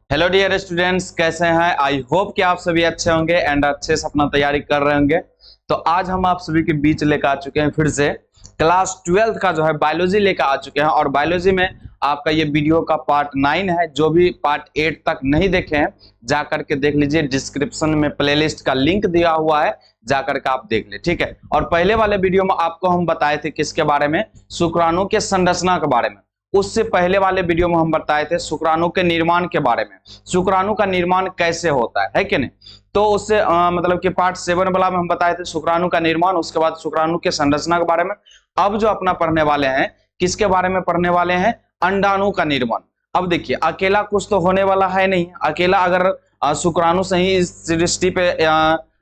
Hello dear students, कैसे हैं? I hope कि आप सभी अच्छे होंगे एंड अच्छे से अपना तैयारी कर रहे होंगे। तो आज हम आप सभी के बीच लेकर आ चुके हैं फिर से क्लास 12th का जो है बायोलॉजी लेकर आ चुके हैं। और बायोलॉजी में आपका ये वीडियो का पार्ट 9 है। जो भी पार्ट 8 तक नहीं देखे हैं जा करके देख लीजिए, डिस्क्रिप्शन में प्लेलिस्ट का लिंक दिया हुआ है, जा करके आप देख ले, ठीक है। और पहले वाले वीडियो में आपको हम बताए थे किसके बारे में, शुक्राणु के संरचना के बारे में। उससे पहले वाले वीडियो में हम बताए थे शुक्राणु के निर्माण के बारे में, शुक्राणु का निर्माण कैसे होता है कि नहीं। तो उससे मतलब कि पार्ट 7 वाला में हम बताए थे शुक्राणु का निर्माण, उसके बाद शुक्राणु के संरचना के बारे में। अब जो अपना पढ़ने वाले हैं, किसके बारे में पढ़ने वाले हैं? अंडाणु का निर्माण। अब देखिए, अकेला कुछ तो होने वाला है नहीं। अकेला अगर शुक्राणु से ही इस सृष्टि पे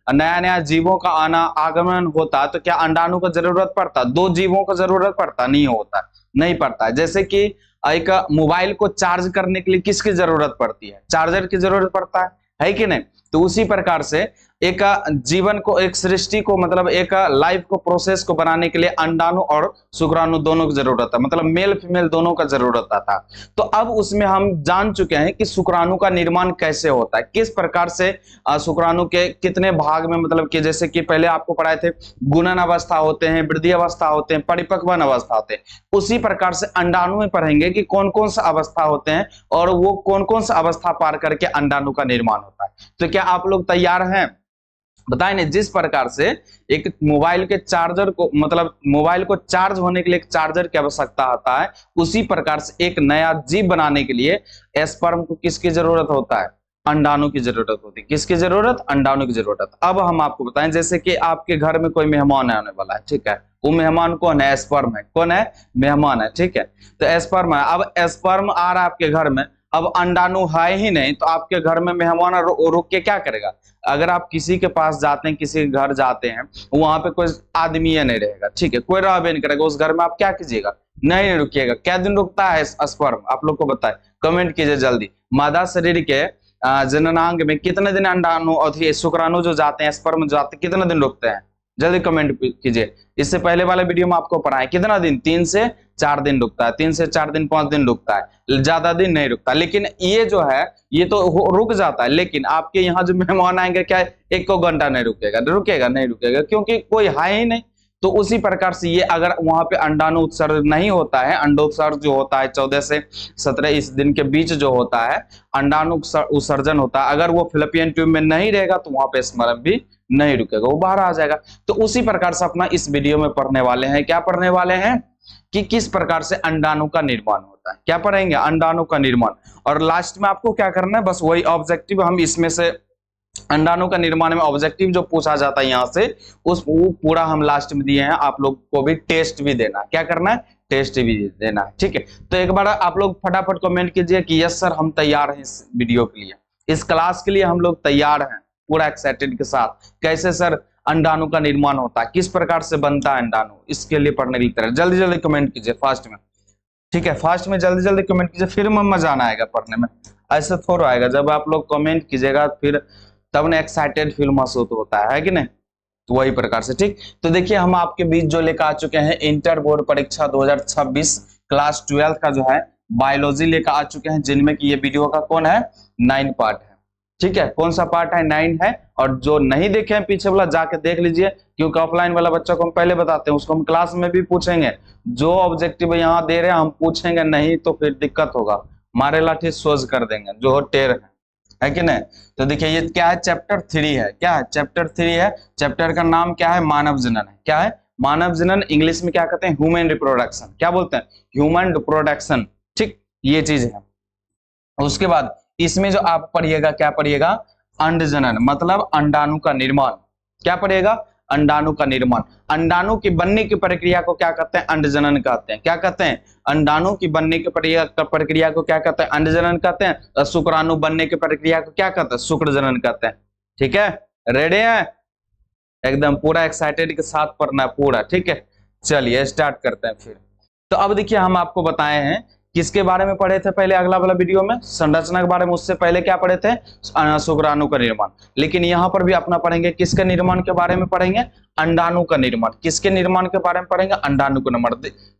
नया नया जीवों का आना आगमन होता तो क्या अंडाणु को जरूरत पड़ता? दो जीवों को जरूरत पड़ता? नहीं होता, नहीं पड़ता। जैसे कि एक मोबाइल को चार्ज करने के लिए किसकी जरूरत पड़ती है? चार्जर की जरूरत पड़ता है कि नहीं। तो उसी प्रकार से एक जीवन को, एक सृष्टि को, मतलब एक लाइफ को, प्रोसेस को बनाने के लिए अंडाणु और शुक्राणु दोनों की जरूरत है, मतलब मेल फीमेल दोनों का जरूरत आता है। तो अब उसमें हम जान चुके हैं कि शुक्राणु का निर्माण कैसे होता है, किस प्रकार से शुक्राणु के कितने भाग में, मतलब कि जैसे कि पहले आपको पढ़ाए थे गुणन अवस्था होते हैं, वृद्धि अवस्था होते हैं, परिपक्वन अवस्था होते हैं। उसी प्रकार से अंडाणु में पढ़ेंगे कि कौन कौन सा अवस्था होते हैं और वो कौन कौन सा अवस्था पार करके अंडाणु का निर्माण होता है। तो क्या आप लोग तैयार हैं? बताएं नहीं। जिस प्रकार से एक मोबाइल के चार्जर को, मतलब मोबाइल को चार्ज होने के लिए एक चार्जर की आवश्यकता होता है, उसी प्रकार से एक नया जीव बनाने के लिए स्पर्म को किसकी जरूरत होता है? अंडाणु की जरूरत होती है। किसकी जरूरत? अंडाणु की जरूरत। अब हम आपको बताएं, जैसे कि आपके घर में कोई मेहमान आने वाला है, ठीक है। वो मेहमान कौन है? स्पर्म है। कौन है? मेहमान है, ठीक है। तो स्पर्म है। अब स्पर्म आ रहा है आपके घर में, अब अंडाणु है ही नहीं, तो आपके घर में मेहमान रुक के क्या करेगा? अगर आप किसी के पास जाते हैं, किसी के घर जाते हैं, वहां पे कोई आदमी नहीं रहेगा, ठीक है, कोई रह भी नहीं करेगा उस घर में, आप क्या कीजिएगा? नहीं रुकिएगा। क्या दिन रुकता है स्पर्म? आप लोग को बताए, कमेंट कीजिए जल्दी। मादा शरीर के जननांग में कितने दिन अंडाणु और शुक्राणु जो जाते हैं, स्पर्म जाते हैं, कितने दिन रुकते हैं? जल्दी कमेंट कीजिए। इससे पहले वाले वीडियो में आपको पढ़ाएं कितना दिन, 3 से 4 दिन रुकता है, 3 से 4 दिन, 5 दिन रुकता है, ज्यादा दिन नहीं रुकता। लेकिन ये जो है ये तो रुक जाता है, लेकिन आपके यहाँ जो मेहमान आएंगे क्या 1 घंटा नहीं रुकेगा? रुकेगा? नहीं रुकेगा, क्योंकि कोई है ही नहीं। तो उसी प्रकार से ये अगर वहां पे अंडाणु उत्सर्जन नहीं होता है, अंडोत्सर्जन जो होता है 14 से 17 इस दिन के बीच जो होता है अंडाणु उत्सर्जन होता है, अगर वो फिलिपियन ट्यूब में नहीं रहेगा तो वहां पे स्पर्म भी नहीं रुकेगा, वो बाहर आ जाएगा। तो उसी प्रकार से अपना इस वीडियो में पढ़ने वाले हैं, क्या पढ़ने वाले हैं कि किस प्रकार से अंडाणु का निर्माण होता है। क्या पढ़ेंगे? अंडाणु का निर्माण। और लास्ट में आपको क्या करना है, बस वही ऑब्जेक्टिव हम इसमें से अंडाणु का निर्माण में ऑब्जेक्टिव जो पूछा जाता है यहाँ से, उस वो पूरा हम लास्ट में दिए हैं। आप लोग को भी टेस्ट भी देना है। क्या करना है? टेस्ट भी देना है, ठीक है। तो एक बार आप लोग फटाफट कमेंट कीजिए कि यस सर हम तैयार हैं इस वीडियो के लिए, इस क्लास के लिए हम लोग तैयार हैं पूरा एक्साइटेड के साथ। कैसे सर अंडाणु का निर्माण होता है, किस प्रकार से बनता है अंडाणु, इसके लिए पढ़ने की तरह जल्दी जल्दी कमेंट कीजिए फास्ट में, ठीक है। फास्ट में जल्दी जल्दी कमेंट कीजिए, फिर मजा आएगा पढ़ने में। ऐसे थोड़ा आएगा, जब आप लोग कमेंट कीजिएगा फिर तब ना एक्साइटेड फील महसूस होता है कि नहीं। तो वही प्रकार से, ठीक। तो देखिए हम आपके बीच जो लेकर आ चुके हैं इंटर बोर्ड परीक्षा 2026 क्लास 12 का जो है बायोलॉजी लेकर आ चुके हैं, जिनमें कि ये वीडियो का कौन है 9 पार्ट है, ठीक है। कौन सा पार्ट है? 9 है। और जो नहीं देखे हैं पीछे वाला जाके देख लीजिए, क्योंकि ऑफलाइन वाला बच्चा को हम पहले बताते हैं, उसको हम क्लास में भी पूछेंगे। जो ऑब्जेक्टिव यहाँ दे रहे हैं हम पूछेंगे नहीं तो फिर दिक्कत होगा, मारे लाठी सोच कर देंगे, जो हो टेर है कि नहीं। तो देखिए ये क्या है? चैप्टर 3 है। क्या है? चैप्टर 3 है। चैप्टर का नाम क्या है? मानव जनन है। क्या है? मानव जनन। इंग्लिश में क्या कहते हैं? Human reproduction. क्या बोलते हैं? ह्यूमन रिप्रोडक्शन, ठीक, ये चीज है। उसके बाद इसमें जो आप पढ़िएगा, क्या पढ़िएगा? अंड जनन, मतलब अंडाणु का निर्माण। क्या पढ़िएगा? अंडाणु का निर्माण। अंडाणु की बनने की प्रक्रिया को क्या कहते हैं? अंड जनन कहते हैं। क्या कहते हैं? अंडाणु की बनने की प्रक्रिया को क्या कहते हैं? अंड जनन कहते हैं। शुक्राणु बनने की प्रक्रिया को क्या कहते हैं? शुक्र जनन कहते हैं, ठीक है। रेडी है? एकदम पूरा एक्साइटेड के साथ पढ़ना पूरा, ठीक है। चलिए स्टार्ट करते हैं फिर। तो अब देखिए हम आपको बताए हैं किसके बारे में पढ़े थे पहले अगला वाला वीडियो में? संरचना के बारे में। उससे पहले क्या पढ़े थे? शुक्राणु का निर्माण। लेकिन यहाँ पर भी अपना पढ़ेंगे किसके निर्माण के बारे में पढ़ेंगे? अंडाणु का निर्माण। किसके निर्माण के बारे में पढ़ेंगे? अंडाणु का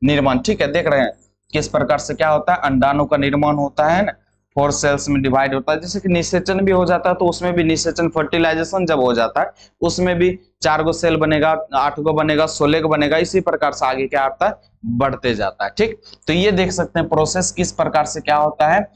निर्माण, ठीक है। देख रहे हैं किस प्रकार से क्या होता है? अंडाणु का निर्माण होता है ना। 4 सेल्स में डिवाइड होता है। जैसे कि निषेचन भी हो जाता है तो उसमें भी निषेचन फर्टिलाइजेशन जब हो जाता है उसमें भी 4 गो सेल बनेगा, 8 गो बनेगा, 16 गो बनेगा, इसी प्रकार से आगे क्या आता है, बढ़ते जाता है। ठीक, तो ये देख सकते हैं प्रोसेस किस प्रकार से क्या होता है,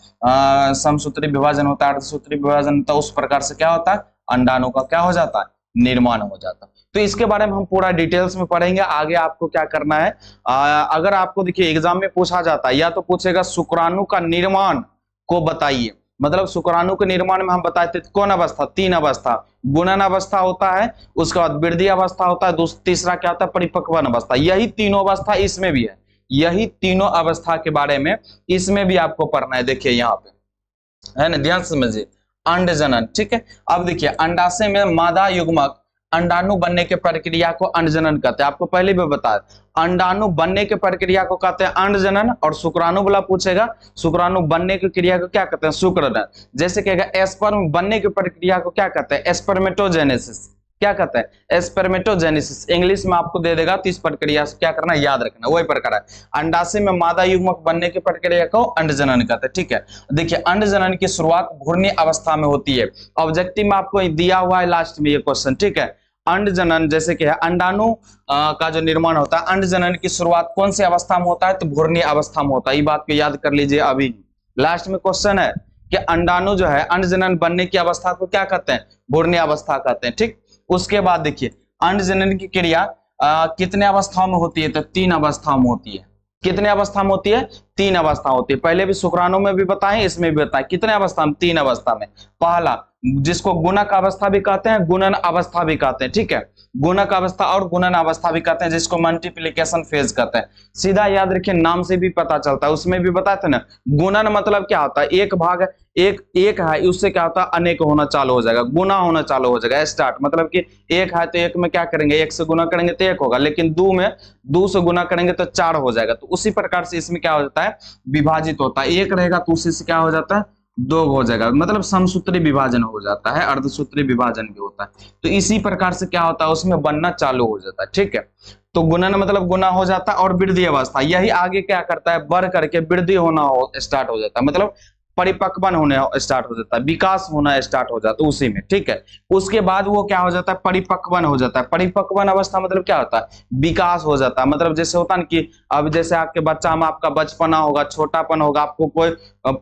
समसूत्री विभाजन होता है, अर्धसूत्री विभाजन होता है, उस प्रकार से क्या होता है, अंडाणु का क्या हो जाता है, निर्माण हो जाता है। तो इसके बारे में हम पूरा डिटेल्स में पढ़ेंगे। आगे आपको क्या करना है, अगर आपको देखिए एग्जाम में पूछा जाता है या तो पूछेगा शुक्राणु का निर्माण को बताइए, मतलब शुक्राणु के निर्माण में हम बताए थे कौन अवस्था, 3 अवस्था, गुणन अवस्था होता है, उसके बाद वृद्धि अवस्था होता है, तीसरा क्या होता है, परिपक्वन अवस्था। यही तीनों अवस्था इसमें भी है, यही तीनों अवस्था के बारे में इसमें भी आपको पढ़ना है। देखिए यहाँ पे है ना, ध्यान से समझिए, अंड जनन। ठीक है, अब देखिए अंडाशय में मादा युग्मक अंडाणु बनने के प्रक्रिया को अंडजनन कहते हैं। आपको पहले भी बताया, अंडाणु बनने के प्रक्रिया को कहते हैं अंडजनन, और शुक्राणु वाला पूछेगा शुक्राणु बनने की क्रिया को क्या कहते हैं, शुक्रजनन। जैसे कहेगा स्पर्म बनने की प्रक्रिया को क्या कहते हैं, स्पर्मेटोजेनेसिस। क्या कहते हैं, स्पर्मेटोजेनेसिस। इंग्लिश में आपको दे देगा तो इस प्रक्रिया से क्या करना है, याद रखना, वही प्रकार है। अंडाशय में मादा युग्मक बनने की प्रक्रिया को अंडजनन कहते हैं। ठीक है, देखिए अंडजनन की शुरुआत भ्रूणीय अवस्था में होती है। ऑब्जेक्टिव में आपको दिया हुआ है लास्ट में ये क्वेश्चन। ठीक है, अंडजनन जैसे कि है अंडाणु का जो निर्माण होता है, अंडजनन की शुरुआत कौन सी अवस्था में होता है, तो भ्रूणीय अवस्था में होता है। ये बात को याद कर लीजिए, अभी लास्ट में क्वेश्चन है कि अंडाणु जो है अंडजनन बनने की अवस्था को क्या कहते हैं, भ्रूणीय अवस्था कहते हैं। ठीक, उसके बाद देखिए अंडजनन की क्रिया कितने अवस्थाओं में होती है, तो 3 अवस्थाओं में होती है। कितने अवस्था में होती है, 3 अवस्था होती है। पहले भी शुक्राणु में भी बताएं, इसमें भी बताएं, कितने अवस्था में, 3 अवस्था में। पहला जिसको गुणक अवस्था भी कहते हैं, गुणन अवस्था भी कहते हैं। ठीक है, गुणक अवस्था और गुणन अवस्था भी कहते हैं, जिसको मल्टीप्लिकेशन फेज कहते हैं। सीधा याद रखिए, नाम से भी पता चलता है, उसमें भी बताया था ना। गुणन मतलब क्या होता है, एक भाग एक है, उससे क्या होता है, अनेक होना चालू हो जाएगा, गुना होना चालू हो जाएगा। स्टार्ट मतलब कि एक है तो एक में क्या करेंगे, 1 से गुना करेंगे तो 1 होगा, लेकिन 2 में 2 से गुना करेंगे तो 4 हो जाएगा। तो उसी प्रकार से इसमें क्या हो जाता है, विभाजित होता है। 1 रहेगा तो उसी से क्या हो जाता है, 2 हो जाएगा, मतलब समसूत्री विभाजन हो जाता है, अर्धसूत्री विभाजन भी होता है। तो इसी प्रकार से क्या होता है, उसमें बनना चालू हो जाता है। ठीक है, तो गुणन मतलब गुना हो जाता है, और वृद्धि अवस्था यही आगे क्या करता है, बढ़ करके वृद्धि होना हो स्टार्ट हो जाता है, मतलब परिपक्वन होने स्टार्ट हो जाता है, विकास होना स्टार्ट हो जाता है उसी में। ठीक है, उसके बाद वो क्या हो जाता है, परिपक्वन हो जाता है। परिपक्वन अवस्था मतलब क्या होता है, विकास हो जाता है। मतलब जैसे होता है ना कि अब जैसे आपके बच्चा में आपका बचपना होगा, छोटापन होगा, आपको कोई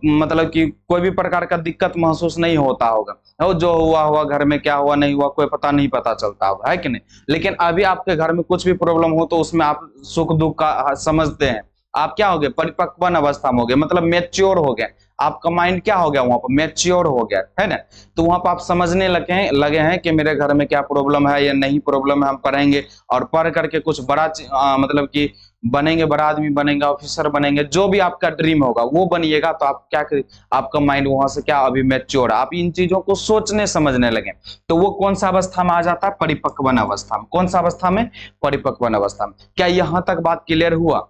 मतलब कि कोई भी प्रकार का दिक्कत महसूस नहीं होता होगा, जो हुआ घर में क्या हुआ नहीं हुआ कोई नहीं पता चलता होगा, है कि नहीं। लेकिन अभी आपके घर में कुछ भी प्रॉब्लम हो तो उसमें आप सुख दुख का समझते हैं। आप क्या हो गए, परिपक्वन अवस्था में हो गए, मतलब मैच्योर हो गए, आपका माइंड क्या हो गया, वहां पर मैच्योर हो गया है ना। तो वहां पर आप समझने लगे हैं कि मेरे घर में क्या प्रॉब्लम है या नहीं प्रॉब्लम है। हम पढ़ेंगे और पढ़ करके कुछ बड़ा मतलब कि बनेंगे, बड़ा आदमी बनेंगे, ऑफिसर बनेंगे, जो भी आपका ड्रीम होगा वो बनिएगा। तो आप क्या करें, आपका माइंड वहां से क्या अभी मैच्योर, आप इन चीजों को सोचने समझने लगे। तो वो कौन सा अवस्था में आ जाता है, परिपक्वन अवस्था में। कौन सा अवस्था में, परिपक्वन अवस्था में। क्या यहां तक बात क्लियर हुआ,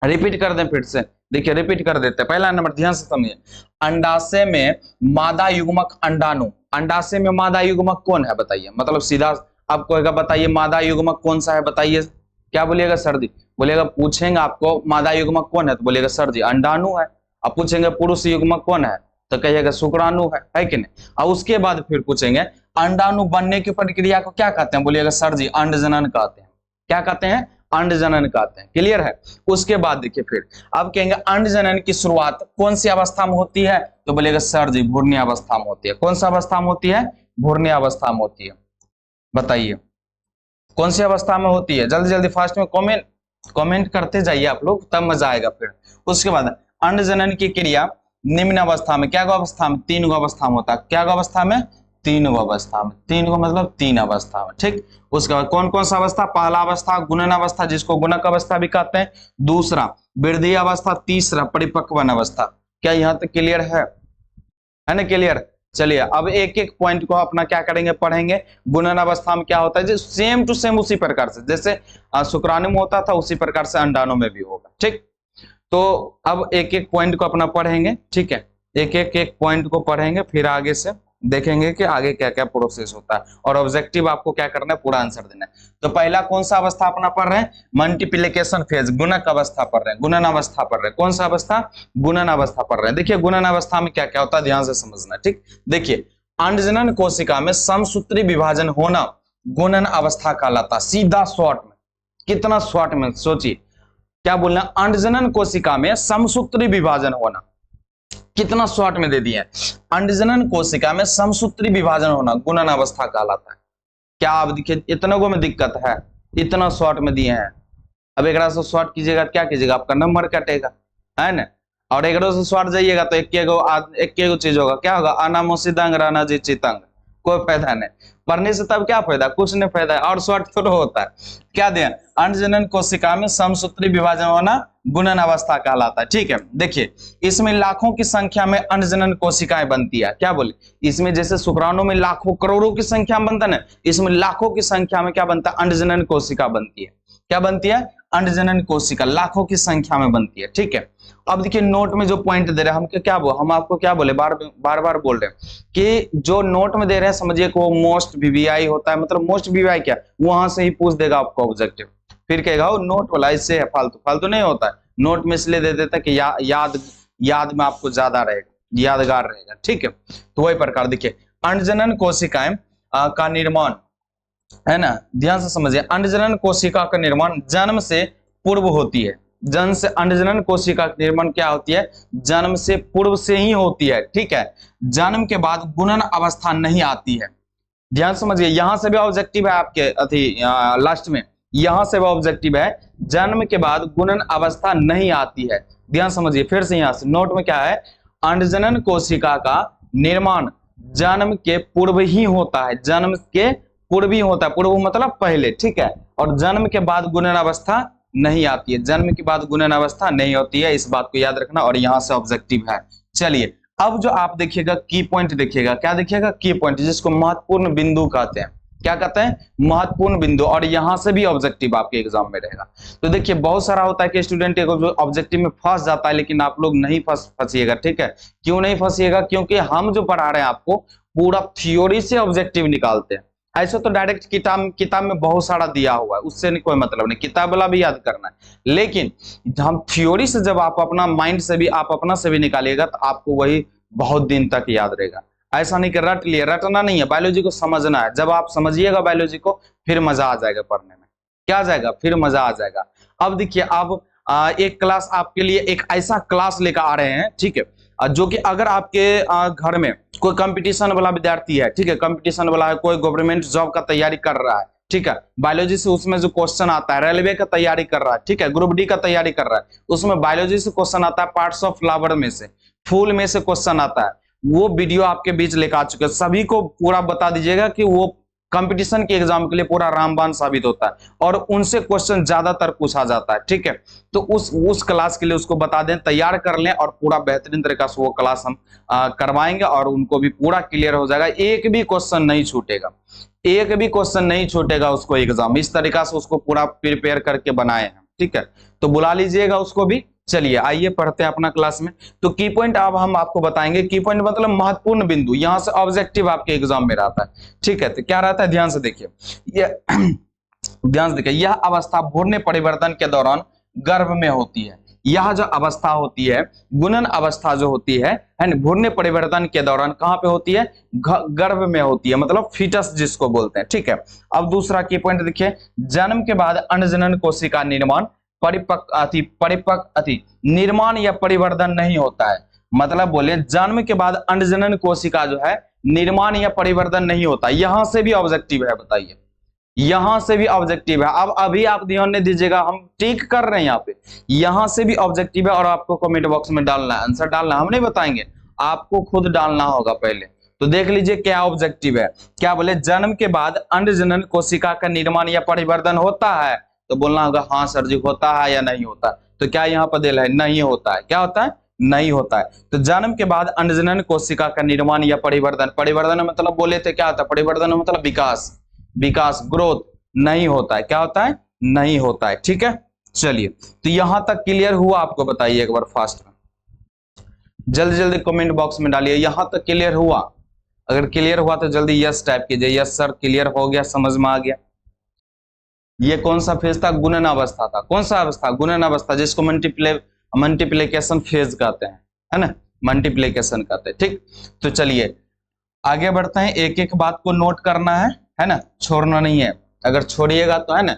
रिपीट कर दें फिर से, देखिए रिपीट कर देते हैं। पहला नंबर ध्यान से समझिए, अंडाशय में मादा युग्मक अंडाणु, अंडाशय में मादा युग्मक कौन है बताइए, मतलब सीधा आपको बताइए मादा युग्मक कौन सा है बताइए। क्या बोलिएगा सर जी, बोलिएगा पूछेंगे आपको मादा युग्मक कौन है तो बोलिएगा सर जी अंडाणु है। अब पूछेंगे पुरुष युग्मक कौन है तो कहिएगा शुक्राणु है कि नहीं। और उसके बाद फिर पूछेंगे अंडाणु बनने की प्रक्रिया को क्या कहते हैं, बोलिएगा सर जी अंडजनन कहते हैं। क्या कहते हैं, अंडजनन कहते हैं। क्लियर है। उसके बाद देखिए फिर अब कहेंगे अंडजनन की शुरुआत कौन सी अवस्था में होती है तो बोलेगा सर जी भ्रूणीय अवस्था में होती है। कौन सा अवस्था में होती है, भ्रूणीय अवस्था में होती है। बताइए कौन सी अवस्था में होती है, जल्दी जल्दी फास्ट में कमेंट करते जाइए आप लोग, तब मजा आएगा फिर। उसके बाद अंडजनन की क्रिया निम्न अवस्था में, क्या गो अवस्था में, 3 गो अवस्था में होता है। क्या गो अवस्था में, 3 गो अवस्था में। 3 गो मतलब 3 अवस्था में। ठीक, उसके बाद कौन कौन सा अवस्था, पहला अवस्था गुणन अवस्था जिसको गुणक अवस्था भी कहते हैं, दूसरा वृद्धि अवस्था, तीसरा परिपक्वन अवस्था। क्या यहाँ तक क्लियर है ना, क्लियर। चलिए अब एक एक पॉइंट को अपना क्या करेंगे, पढ़ेंगे। गुणन अवस्था में क्या होता है, सेम टू सेम उसी प्रकार से जैसे शुक्राणु में होता था उसी प्रकार से अंडाणु में भी होगा। ठीक, तो अब एक एक पॉइंट को अपना पढ़ेंगे। ठीक है, एक एक पॉइंट को पढ़ेंगे फिर आगे से देखेंगे कि आगे क्या क्या प्रोसेस होता है, और ऑब्जेक्टिव आपको क्या करना है, पूरा आंसर देना है। तो पहला कौन सा अवस्था अपना पढ़ रहे हैं, मल्टीप्लिकेशन फेज, गुणक अवस्था पढ़ रहे हैं, गुणन अवस्था पढ़ रहे हैं। कौन सा अवस्था, गुणन अवस्था पढ़ रहे हैं। देखिए गुणन अवस्था में क्या क्या होता है, ध्यान से समझना, ठीक। देखिए अंडजनन कोशिका में समसूत्री विभाजन होना गुणन अवस्था कहलाता है। सीधा शॉर्ट में, कितना शॉर्ट में सोचिए, क्या बोलना, अंडजनन कोशिका में समसूत्री विभाजन होना, कितना शॉर्ट में दे दिए, अंडजनन कोशिका में समसूत्री विभाजन होना गुणन अवस्था कहलाता है। क्या आप देखिए इतने को में दिक्कत है, इतना शॉर्ट में दिए हैं। अब एक से शॉर्ट कीजिएगा क्या कीजिएगा, आपका नंबर कटेगा, है ना। और एक से शॉर्ट जाइएगा तो एक चीज होगा, क्या होगा, अनामोसिदंग राना जी चितंग, कोई फायदा नहीं। पढ़ने से तब क्या फायदा, कुछ नहीं फायदा है, और शॉर्ट थोड़ा होता है। क्या दिया, अंडजनन कोशिका में समसूत्री विभाजन होना गुणन अवस्था कहलाता है, ठीक है। देखिए इसमें लाखों की संख्या में अंडजनन कोशिकाएं बनती है। क्या बोले, इसमें जैसे शुक्राणु में लाखों करोड़ों की संख्या में बनता है ना, इसमें लाखों की संख्या में क्या बनता है, अंडजनन कोशिका बनती है। क्या बनती है, अंडजनन कोशिका लाखों की संख्या में बनती है, ठीक है। अब देखिए नोट में जो पॉइंट दे रहे हैं हम आपको क्या बोले, बार बार बोल रहे हैं कि जो नोट में दे रहे हैं समझिए कि वो मोस्ट वीवीआई होता है। मतलब मोस्ट वीवीआई क्या, वहां से ही पूछ देगा आपको ऑब्जेक्टिव, फिर कहेगा वो नोट वाला इससे है, फालतू नहीं होता है। नोट में इसलिए दे देता है कि याद में आपको ज्यादा रहेगा, यादगार रहेगा, ठीक है। तो वही प्रकार देखिए अंडजनन कोशिकाएं का निर्माण, है ना, ध्यान से समझिए, अंडजनन कोशिका का निर्माण जन्म से पूर्व होती है। जन्म से अंडजनन कोशिका का निर्माण क्या होती है, जन्म से पूर्व से ही होती है, ठीक है। जन्म के बाद गुणन अवस्था नहीं आती है। ध्यान समझिए, यहां से भी ऑब्जेक्टिव है आपके लास्ट में, यहां से भी ऑब्जेक्टिव है, जन्म के बाद गुणन अवस्था नहीं आती है। ध्यान समझिए फिर से, यहां से नोट में क्या है, अंडजनन कोशिका का निर्माण जन्म के पूर्व ही होता है, जन्म के पूर्व ही होता है, पूर्व मतलब पहले, ठीक है। और जन्म के बाद गुणन अवस्था नहीं आती है, जन्म के बाद गुणन अवस्था नहीं होती है, इस बात को याद रखना। और यहां से ऑब्जेक्टिव है। चलिए अब जो आप देखिएगा की पॉइंट देखिएगा, क्या देखिएगा, की पॉइंट, जिसको महत्वपूर्ण बिंदु कहते हैं। क्या कहते हैं, महत्वपूर्ण बिंदु। और यहां से भी ऑब्जेक्टिव आपके एग्जाम में रहेगा। तो देखिए बहुत सारा होता है कि स्टूडेंट ऑब्जेक्टिव में फंस जाता है, लेकिन आप लोग नहीं फंसिएगा, ठीक है। क्यों नहीं फंसिएगा, क्योंकि हम जो पढ़ा रहे हैं आपको पूरा थ्योरी से ऑब्जेक्टिव निकालते हैं। ऐसे तो डायरेक्ट किताब में बहुत सारा दिया हुआ है, उससे कोई मतलब नहीं, किताब वाला भी याद करना है। लेकिन हम थ्योरी से जब आप अपना माइंड से भी, आप अपना से भी निकालिएगा तो आपको वही बहुत दिन तक याद रहेगा। ऐसा नहीं कि रट लिए, रटना नहीं है, बायोलॉजी को समझना है। जब आप समझिएगा बायोलॉजी को, फिर मजा आ जाएगा पढ़ने में। क्या आ जाएगा, फिर मजा आ जाएगा। अब देखिए अब एक क्लास आपके लिए, एक ऐसा क्लास लेकर आ रहे हैं, ठीक है, जो कि अगर आपके घर में कोई कंपटीशन वाला विद्यार्थी है, ठीक है, कंपटीशन वाला है, कोई गवर्नमेंट जॉब का तैयारी कर रहा है, ठीक है, बायोलॉजी से उसमें जो क्वेश्चन आता है, रेलवे का तैयारी कर रहा है, ठीक है, ग्रुप डी का तैयारी कर रहा है, उसमें बायोलॉजी से क्वेश्चन आता है, पार्ट्स ऑफ फ्लावर में से, फूल में से क्वेश्चन आता है। वो वीडियो आपके बीच लेकर आ चुके हैं, सभी को पूरा बता दीजिएगा कि वो कंपटीशन के एग्जाम के लिए पूरा रामबाण साबित होता है, और उनसे क्वेश्चन ज्यादातर पूछा जाता है, ठीक है। तो उस क्लास के लिए उसको बता दें, तैयार कर लें, और पूरा बेहतरीन तरीका से वो क्लास हम करवाएंगे, और उनको भी पूरा क्लियर हो जाएगा, एक भी क्वेश्चन नहीं छूटेगा, एक भी क्वेश्चन नहीं छूटेगा उसको एग्जाम। इस तरीका से उसको पूरा प्रिपेयर करके बनाए हैं, ठीक है। तो बुला लीजिएगा उसको भी। चलिए आइए पढ़ते हैं अपना क्लास में। तो की पॉइंट अब हम आपको बताएंगे। की पॉइंट मतलब महत्वपूर्ण बिंदु, यहां से ऑब्जेक्टिव आपके एग्जाम में रहता है, ठीक है। तो क्या रहता है, ध्यान से देखिए, ध्यान से देखिए, यह अवस्था भ्रूण परिवर्तन के दौरान गर्भ में होती है। यह जो अवस्था होती है, गुणन अवस्था जो होती है ना, भ्रूण परिवर्तन के दौरान कहां पे होती है, गर्भ में होती है, मतलब फीटस जिसको बोलते हैं, ठीक है। अब दूसरा की पॉइंट देखिए, जन्म के बाद अंडजनन कोशिका निर्माण निर्माण या परिवर्धन नहीं होता है। मतलब बोले जन्म के बाद अंडजनन कोशिका जो है निर्माण या परिवर्धन नहीं होता। यहां से भी ऑब्जेक्टिव है, बताइए, यहां से भी ऑब्जेक्टिव है। अब अभी आप ध्यान नहीं दीजिएगा, हम टिक कर रहे हैं यहाँ पे, यहां से भी ऑब्जेक्टिव है, और आपको कमेंट बॉक्स में डालना है, आंसर डालना, हम नहीं बताएंगे, आपको खुद डालना होगा पहले। तो देख लीजिए क्या ऑब्जेक्टिव है। क्या बोले, जन्म के बाद अंडजनन कोशिका का निर्माण या परिवर्धन होता है, तो बोलना होगा हाँ सर जी होता है या नहीं होता। तो क्या यहाँ पर दिल है, नहीं होता है। क्या होता है, नहीं होता है। तो जन्म के बाद अंडजनन कोशिका का निर्माण या परिवर्धन, परिवर्धन मतलब बोले थे क्या होता है, परिवर्धन मतलब विकास, विकास ग्रोथ नहीं होता है। क्या होता है, नहीं होता है, ठीक है। चलिए तो यहां तक क्लियर हुआ, आपको बताइए एक बार फास्ट में, जल्दी जल्दी कमेंट बॉक्स में डालिए, यहां तक क्लियर हुआ, अगर क्लियर हुआ तो जल्दी यस टाइप कीजिए। यस सर क्लियर हो गया, समझ में आ गया। ये कौन सा फेज था? गुणन अवस्था था। कौन सा अवस्था? गुणन अवस्था, जिसको मल्टीप्लिकेशन फेज कहते हैं, है ना, मल्टीप्लिकेशन कहते हैं। ठीक, तो चलिए आगे बढ़ते हैं। एक एक बात को नोट करना है ना, छोड़ना नहीं है। अगर छोड़िएगा तो, है ना,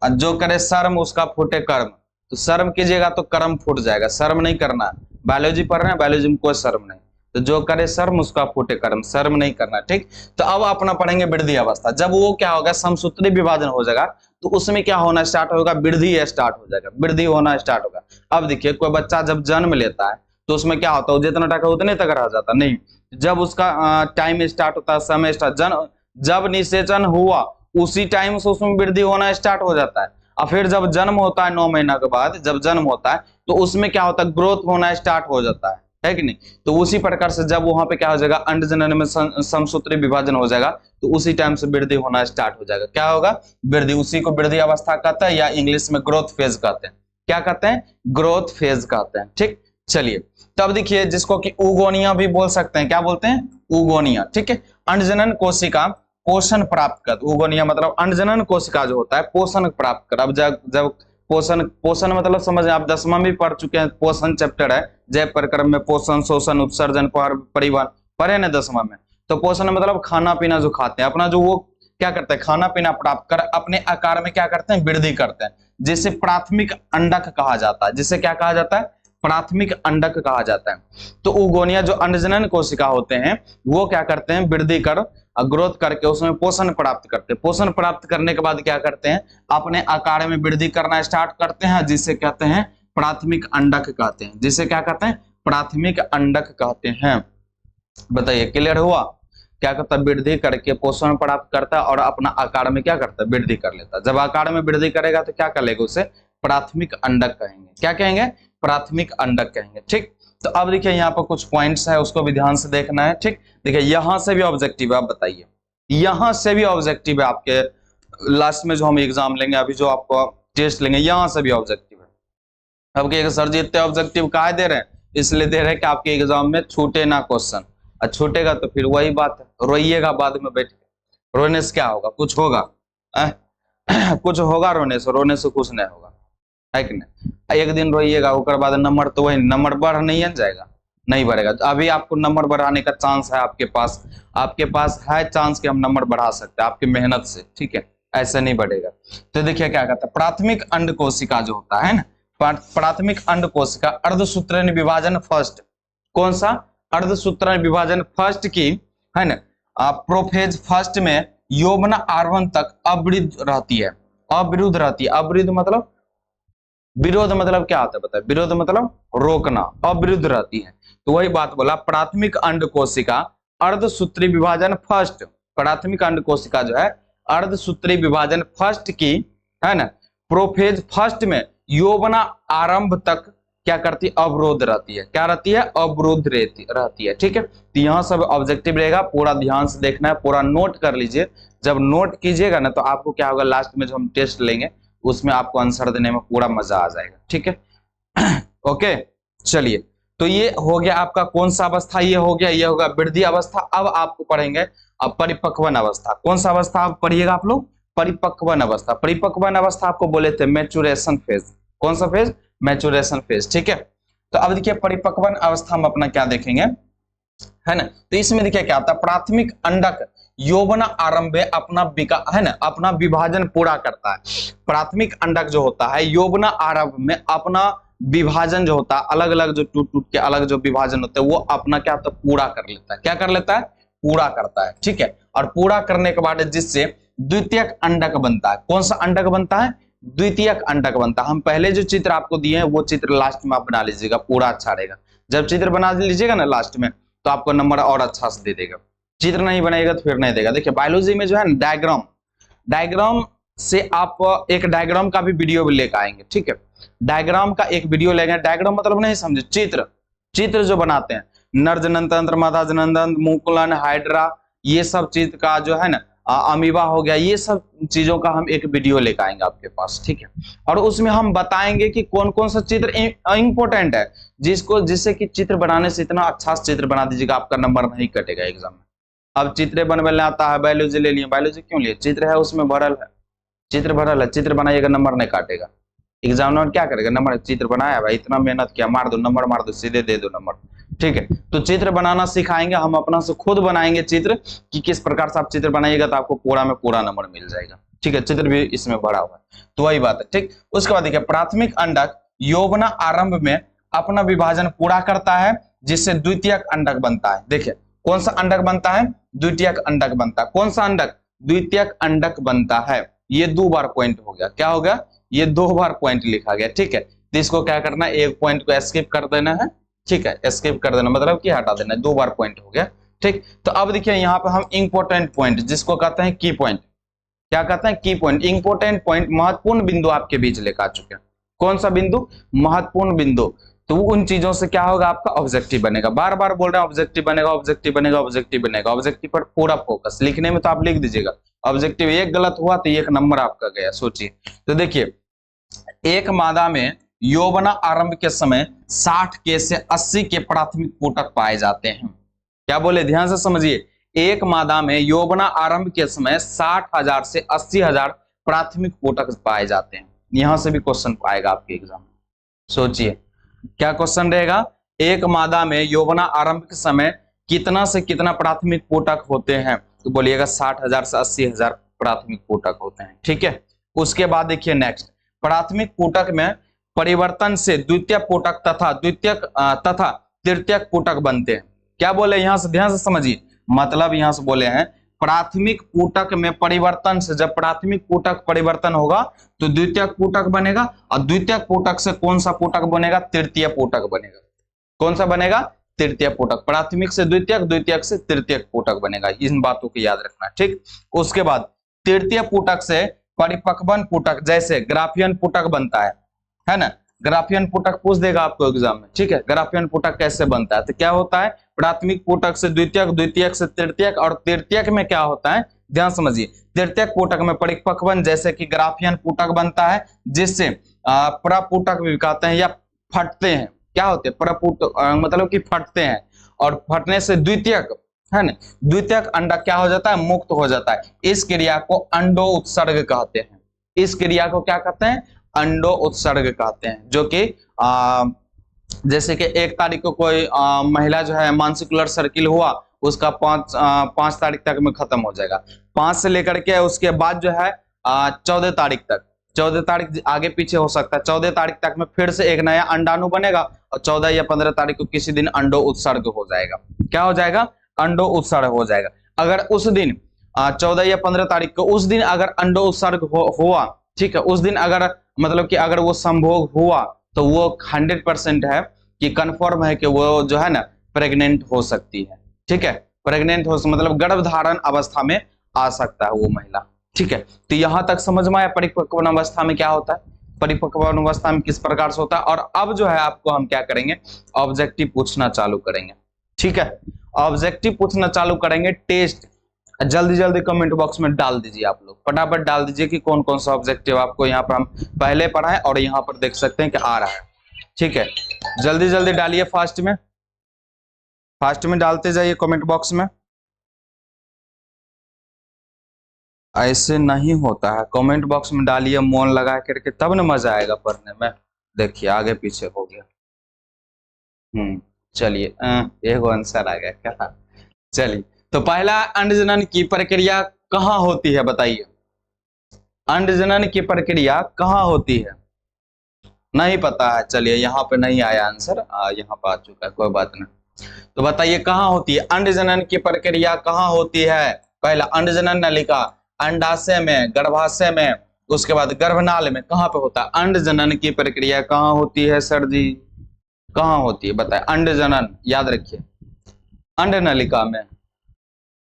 जो करे शर्म उसका फूटे कर्म। तो शर्म कीजिएगा तो कर्म फूट जाएगा, शर्म नहीं करना। बायोलॉजी पढ़ रहे हैं, बायोलॉजी में कोई शर्म नहीं। तो जो करे शर्म उसका फूटे कर्म, शर्म नहीं करना। ठीक, तो अब अपना पढ़ेंगे वृद्धि अवस्था। जब वो क्या होगा, समसूत्री विभाजन हो जाएगा, तो उसमें क्या होना स्टार्ट होगा? वृद्धि स्टार्ट हो जाएगा, वृद्धि होना स्टार्ट होगा। अब देखिए, कोई बच्चा जब जन्म लेता है तो उसमें क्या होता है? जितना टका उतने तक रह जाता नहीं। जब उसका टाइम स्टार्ट होता है, समय स्टार्ट, जब निषेचन हुआ उसी टाइम से उसमें वृद्धि होना स्टार्ट हो जाता है। और फिर जब जन्म होता है 9 महीना के बाद, जब जन्म होता है तो उसमें क्या होता है? ग्रोथ होना स्टार्ट हो जाता है कि नहीं? तो उसी प्रकार से जब वहां पे क्या हो जाएगा? अंड जनन में समसूत्री विभाजन हो जाएगा, तो उसी टाइम से वृद्धि होना स्टार्ट हो जाएगा। क्या होगा? वृद्धि। उसी को वृद्धि अवस्था कहते हैं, या इंग्लिश में ग्रोथ फेज कहते हैं। क्या कहते हैं? ग्रोथ फेज कहते हैं। ठीक, चलिए तब देखिए, जिसको कि उगोनिया भी बोल सकते हैं। क्या बोलते हैं? उगोनिया। ठीक है, अंडजनन कोशिका पोषण प्राप्त कर। उगोनिया मतलब अंडजनन कोशिका जो होता है पोषण प्राप्त कर। अब जब पोषण मतलब समझ, आप 10वां भी पढ़ चुके हैं, पोषण चैप्टर है जय प्रक्रम में, पोषण, शोषण, उत्सर्जन, परिवहन पढ़े ना 10वां में। तो पोषण मतलब खाना पीना जो खाते हैं अपना, जो वो क्या करते हैं? खाना पीना प्राप्त कर अपने आकार में क्या करते हैं? वृद्धि करते हैं, जिसे प्राथमिक अंडक कहा जाता है। जिसे क्या कहा जाता है? प्राथमिक अंडक कहा जाता है। तो उगोनिया जो अंडजनन कोशिका होते हैं वो क्या करते हैं? वृद्धि कर, ग्रोथ करके उसमें पोषण प्राप्त करते हैं। पोषण प्राप्त करने के बाद क्या करते हैं? अपने आकार में वृद्धि करना स्टार्ट करते हैं, जिसे कहते हैं प्राथमिक अंडक कहते हैं। जिसे क्या कहते हैं? प्राथमिक अंडक कहते हैं। बताइए, क्लियर हुआ? क्या करता है? वृद्धि करके पोषण प्राप्त करता है और अपना आकार में क्या करता है? वृद्धि कर लेता है। जब आकार में वृद्धि करेगा तो क्या कर लेगा? उसे प्राथमिक अंडक कहेंगे। क्या कहेंगे? प्राथमिक अंडक कहेंगे। ठीक, तो अब देखिए यहाँ पर कुछ पॉइंट्स है, उसको भी ध्यान से देखना है। ठीक, देखिए यहां से भी ऑब्जेक्टिव है। आप बताइए, यहां से भी ऑब्जेक्टिव है आपके लास्ट में जो हम एग्जाम लेंगे, अभी जो आपको टेस्ट लेंगे, यहां से भी ऑब्जेक्टिव है। अब कहेगा सर जी इतने ऑब्जेक्टिव काहे दे रहे हैं? इसलिए दे रहे हैं कि आपके एग्जाम में छूटे ना क्वेश्चन। और छूटेगा तो फिर वही बात है, रोइएगा बाद में बैठ के। रोने से क्या होगा? कुछ होगा? कुछ होगा रोने से? रोने से कुछ नहीं होगा, है कि नहीं? एक दिन रोइएगा, उसके बाद नंबर तो वही नंबर बढ़ नहीं जाएगा, नहीं बढ़ेगा। तो अभी आपको नंबर बढ़ाने का चांस है, आपके पास है चांस कि हम नंबर बढ़ा सकते हैं आपकी मेहनत से। ठीक है, ऐसा नहीं बढ़ेगा। तो देखिए क्या कहता है, प्राथमिक अंड कोशिका जो होता है ना, प्राथमिक अंड कोशिका अर्धसूत्रीय विभाजन फर्स्ट। कौन सा? अर्धसूत्रीय विभाजन फर्स्ट की, है ना, प्रोफेज फर्स्ट में यौवन R1 तक अवरुद्ध रहती है। अवरुद्ध रहती है। अवरुद्ध मतलब विरोध, मतलब क्या होता है बताए? विरोध मतलब रोकना, अवरुद्ध रहती है। तो वही बात बोला, प्राथमिक अंड कोशिका अर्धसूत्री विभाजन फर्स्ट। प्राथमिक अंड कोशिका जो है अर्धसूत्री विभाजन फर्स्ट की, है ना, प्रोफेज फर्स्ट में यौवना आरंभ तक क्या करती है? अवरोध रहती है। क्या रहती है? अवरोध रहती है। ठीक है, तो यहाँ सब ऑब्जेक्टिव रहेगा, पूरा ध्यान से देखना है, पूरा नोट कर लीजिए। जब नोट कीजिएगा ना तो आपको क्या होगा, लास्ट में जो हम टेस्ट लेंगे उसमें आपको आंसर देने में पूरा मजा आ जाएगा। ठीक है ओके, चलिए तो ये हो गया आपका कौन सा अवस्था? ये हो गया, ये होगा वृद्धि अवस्था। अब आपको पढ़ेंगे अब परिपक्वन अवस्था। कौन सा अवस्था आप पढ़िएगा आप लोग? परिपक्वन अवस्था। परिपक्वन अवस्था आपको बोले थे मैचुरेशन फेज। कौन सा फेज? Maturation phase. ठीक है, तो अब देखिए परिपक्वन अवस्था में अपना क्या देखेंगे, है ना। तो इसमें देखिए क्या आता है, प्राथमिक अंडक यौवन आरंभ में अपना है ना, अपना विभाजन पूरा करता है। प्राथमिक अंडक जो होता है यौवन आरंभ में अपना विभाजन जो होता है, अलग अलग जो टूट टूट के अलग जो विभाजन होते हैं वो अपना क्या होता है? पूरा कर लेता है। क्या कर लेता है? पूरा करता है। ठीक है, और पूरा करने के बाद जिससे द्वितीयक अंडक बनता है। कौन सा अंडक बनता है? द्वितीयक अंडक बनता है। हम पहले जो चित्र आपको दिए हैं वो चित्र लास्ट में आप बना लीजिएगा, पूरा अच्छा रहेगा। जब चित्र बना लीजिएगा ना लास्ट में तो आपको नंबर और अच्छा से दे देगा। चित्र नहीं बनाएगा तो फिर नहीं देगा। देखिए बायोलॉजी में जो है डायग्राम, डायग्राम से आप एक डायग्राम का भी वीडियो लेकर आएंगे। ठीक है, डायग्राम का एक वीडियो लेंगे। डायग्राम मतलब नहीं समझे, चित्र, चित्र जो बनाते हैं, नर जनन तंत्र, मादा जनन तंत्र, मुकुलन, हाइड्रा, ये सब चीज का जो है ना अमीबा हो गया, ये सब चीजों का हम एक वीडियो लेकर आएंगे आपके पास, ठीक है। और उसमें हम बताएंगे कि कौन कौन सा चित्र इंपॉर्टेंट है, जिससे कि चित्र बनाने से इतना अच्छा चित्र बना दीजिएगा आपका नंबर नहीं कटेगा एग्जाम में। अब चित्र बनने आता है, बायोलॉजी ले लिए, बायोलॉजी क्यों लिए, चित्र है उसमें भरल है, चित्र भरल है, चित्र बनाइएगा नंबर नहीं काटेगा। एग्जामिनर क्या करेगा, नंबर, चित्र बनाया भाई, इतना मेहनत किया, मार दो नंबर, मार दो, सीधे दे दो नंबर, ठीक है। तो चित्र बनाना सिखाएंगे हम, अपना से खुद बनाएंगे चित्र कि किस प्रकार से आप चित्र बनाइएगा तो आपको पूरा में पूरा नंबर मिल जाएगा, ठीक है। चित्र भी इसमें भरा हुआ है, तो वही बात है, ठीक। उसके बाद देखिए, प्राथमिक अंडक यौवना आरंभ में अपना विभाजन पूरा करता है, जिससे द्वितीयक अंडक बनता है। देखिए कौन सा अंडक बनता है, द्वितीयक अंडक बनता है। कौन सा अंडक, द्वितीयक अंडक बनता है। ये 2 बार पॉइंट हो गया, क्या हो गया, ये 2 बार पॉइंट लिखा गया, ठीक है। तो इसको क्या करना है, एक पॉइंट को स्किप कर देना है, ठीक है, स्किप कर देना मतलब कि हटा देना है, 2 बार पॉइंट हो गया, ठीक। तो अब देखिए यहाँ पे हम इंपॉर्टेंट पॉइंट, जिसको कहते हैं की पॉइंट, क्या कहते हैं, की पॉइंट, इंपॉर्टेंट पॉइंट, महत्वपूर्ण बिंदु आपके बीच लेकर आ चुके हैं। कौन सा बिंदु, महत्वपूर्ण बिंदु। तो उन चीजों से क्या होगा, आपका ऑब्जेक्टिव बनेगा। बार बार बोल रहे हैं ऑब्जेक्टिव बनेगा, ऑब्जेक्टिव बनेगा, ऑब्जेक्टिव बनेगा, ऑब्जेक्टिव पर पूरा फोकस। लिखने में तो आप लिख दीजिएगा, ऑब्जेक्टिव एक गलत हुआ तो एक नंबर आपका गया, सोचिए। तो देखिए, एक मादा में यौवना आरंभ के समय 60 के से 80 के प्राथमिक पोटक पाए जाते हैं। क्या बोले, ध्यान से समझिए, एक मादा में यौवना आरंभ के समय 60,000 से 80,000 प्राथमिक पोटक पाए जाते हैं। यहां से भी क्वेश्चन पाएगा आपके एग्जाम में, सोचिए क्या क्वेश्चन रहेगा। एक मादा में यौवना आरंभ के समय कितना से कितना प्राथमिक पोटक होते हैं, तो बोलिएगा 60,000 से 80,000 प्राथमिक पोटक होते हैं, ठीक है। उसके बाद देखिए नेक्स्ट, प्राथमिक पोटक में परिवर्तन से द्वितीय पोटक तथा तृतीयक पोटक बनते हैं। क्या बोले, यहां से ध्यान से समझिए, मतलब यहां से बोले हैं प्राथमिक पोटक में परिवर्तन से, जब प्राथमिक पोटक परिवर्तन होगा तो द्वितीयक पोटक बनेगा, और द्वितीयक पोटक से कौन सा पोटक बनेगा, तृतीय पोटक बनेगा। कौन सा बनेगा, तृतीय पोटक। प्राथमिक से द्वितीयक, द्वितीयक से तृतीयक पोटक बनेगा, इन बातों को याद रखना, ठीक। उसके बाद तृतीय पोटक से परिपक्वन पोटक, जैसे ग्राफियन पोटक बनता है ना, ग्राफियन पोटक पूछ देगा आपको एग्जाम में, ठीक है। ग्राफियन पोटक कैसे बनता है, तो क्या होता है, प्राथमिक पोटक से द्वितीयक, द्वितीयक से तृतीयक, और तृतीयक में क्या होता है, ध्यान समझिए, तृतीयक पोटक में परिपक्वन, जैसे कि ग्राफियन पोटक बनता है, जिससे प्रपोटक भी कहते हैं या फटते हैं। क्या होते हैं, प्रपोटक मतलब कि फटते हैं, और फटने से द्वितीयक है ना, द्वितीयक अंडा क्या हो जाता है, मुक्त हो जाता है। इस क्रिया को अंडो उत्सर्ग कहते हैं। इस क्रिया को क्या कहते हैं, अंडो उत्सर्ग कहते हैं। जो कि जैसे कि 1 तारीख को कोई महिला जो है मानसिकुलर सर्किल हुआ, उसका 5 तारीख तक में खत्म हो जाएगा। 5 से लेकर के उसके बाद जो है 14 तारीख तक, 14 तारीख आगे पीछे हो सकता है, 14 तारीख तक में फिर से एक नया अंडाणु बनेगा, और 14 या 15 तारीख को किसी दिन अंडो उत्सर्ग हो जाएगा। क्या हो जाएगा, अंडो उत्सर्ग हो जाएगा। अगर उस दिन 14 या 15 तारीख को, उस दिन अगर अंडो उत्सर्ग हुआ, ठीक है, उस दिन अगर मतलब कि अगर वो संभोग हुआ, तो वो 100% है कि कंफर्म है कि वो जो है ना प्रेग्नेंट हो सकती है, ठीक है। प्रेग्नेंट हो मतलब गर्भधारण अवस्था में आ सकता है वो महिला, ठीक है। तो यहां तक समझ में आया परिपक्व अवस्था में क्या होता है, परिपक्व अवस्था में किस प्रकार से होता है। और अब जो है आपको हम क्या करेंगे, ऑब्जेक्टिव पूछना चालू करेंगे, ठीक है। ऑब्जेक्टिव पूछना चालू करेंगे, टेस्ट जल्दी जल्दी कमेंट बॉक्स में डाल दीजिए, आप लोग फटाफट डाल दीजिए कि कौन कौन सा ऑब्जेक्टिव आपको यहाँ पर हम पहले पढ़ाएं, और यहाँ पर देख सकते हैं कि आ रहा है, ठीक है। जल्दी जल्दी डालिए, फास्ट में डालते जाइए कमेंट बॉक्स में। ऐसे नहीं होता है, कमेंट बॉक्स में डालिए मन लगा करके, तब ना मजा आएगा पढ़ने में। देखिए आगे पीछे हो गया, चलिए एक आंसर आ गया क्या। चलिए, तो पहला, अंडजनन की प्रक्रिया कहाँ होती है, बताइए। अंडजनन की प्रक्रिया कहाँ होती है, नहीं पता है। चलिए यहाँ पे नहीं आया आंसर, यहाँ पे आ चुका है, कोई बात नहीं। तो बताइए कहाँ होती है अंडजनन की प्रक्रिया, कहाँ होती है। पहला, अंडजनन नलिका, अंडाशय में, गर्भाशय में, उसके बाद गर्भनाल में, कहाँ पे होता है अंडजनन की प्रक्रिया, कहाँ होती है सर जी, कहाँ होती है बताए। अंडजनन याद रखिए, अंड नलिका में,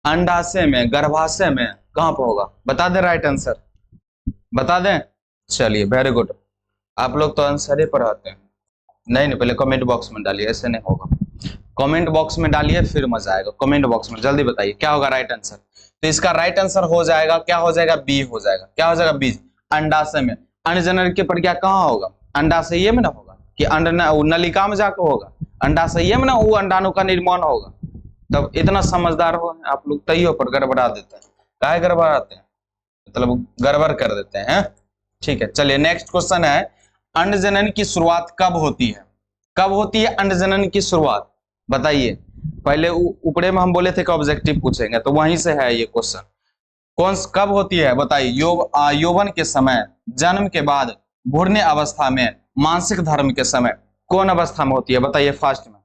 अंडाशय में, गर्भाशय में, कहां पर होगा, बता दें राइट आंसर, बता दें। चलिए वेरी गुड, आप लोग तो आंसर ही पढ़ाते हैं। नहीं, पहले कमेंट बॉक्स में डालिए, ऐसे नहीं होगा। कमेंट बॉक्स में डालिए फिर मजा आएगा। कमेंट बॉक्स में जल्दी बताइए क्या होगा राइट आंसर। तो इसका राइट आंसर हो जाएगा, क्या हो जाएगा, बी हो जाएगा। क्या हो जाएगा, बीज। अंडाशय में अंडजनन की प्रक्रिया कहाँ होगा, अंडाशय में ना होगा कि अंड नलिका में जाकर होगा, अंडाशय में ना वो अंडाणु का निर्माण होगा। तब इतना समझदार हो आप लोग, तैयो पर गड़बड़ा देते हैं। काहे गड़बड़ाते हैं, मतलब गड़बड़ कर देते हैं। ठीक है, चलिए नेक्स्ट क्वेश्चन है, अंडजनन की शुरुआत कब होती है, कब होती है अंडजनन की शुरुआत, बताइए। पहले ऊपरे में हम बोले थे कि ऑब्जेक्टिव पूछेंगे, तो वहीं से है ये क्वेश्चन। कौन कब होती है बताइए, यौवन के समय, जन्म के बाद, भ्रूण अवस्था में, मानसिक धर्म के समय, कौन अवस्था में होती है बताइए फास्ट में।